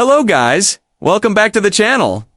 Hello guys, welcome back to the channel.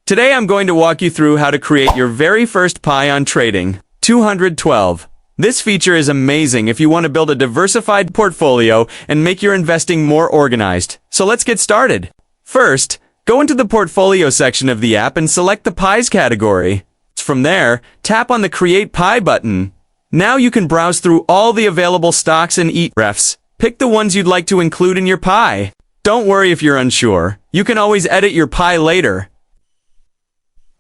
Today I'm going to walk you through how to create your very first pie on trading. 212. This feature is amazing if you want to build a diversified portfolio and make your investing more organized. So let's get started. First, go into the portfolio section of the app and select the pies category. From there, tap on the Create Pie button. Now you can browse through all the available stocks and ETFs. Pick the ones you'd like to include in your pie. Don't worry if you're unsure. You can always edit your pie later.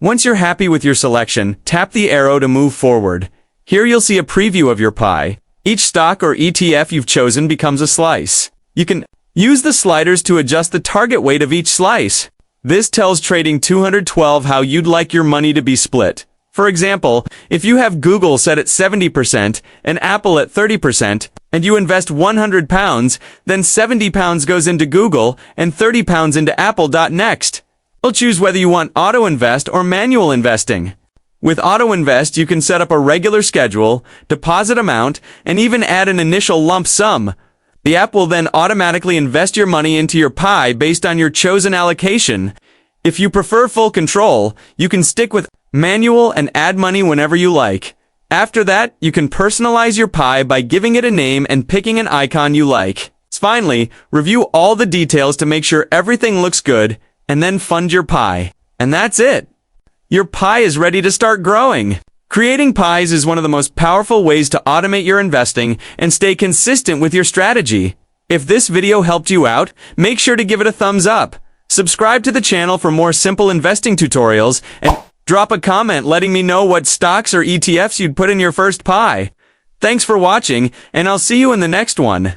Once you're happy with your selection, tap the arrow to move forward. Here you'll see a preview of your pie. Each stock or ETF you've chosen becomes a slice. You can use the sliders to adjust the target weight of each slice. This tells Trading 212 how you'd like your money to be split. For example, if you have Google set at 70% and Apple at 30%, and you invest £100, then £70 goes into Google and £30 into Apple. Next, you'll choose whether you want AutoInvest or manual investing. With AutoInvest, you can set up a regular schedule, deposit amount, and even add an initial lump sum. The app will then automatically invest your money into your pie based on your chosen allocation. If you prefer full control, you can stick with manual and add money whenever you like. After that, you can personalize your pie by giving it a name and picking an icon you like. Finally, review all the details to make sure everything looks good, and then fund your pie. And that's it. Your pie is ready to start growing. Creating pies is one of the most powerful ways to automate your investing and stay consistent with your strategy. If this video helped you out, make sure to give it a thumbs up. Subscribe to the channel for more simple investing tutorials, and drop a comment letting me know what stocks or ETFs you'd put in your first pie. Thanks for watching, and I'll see you in the next one.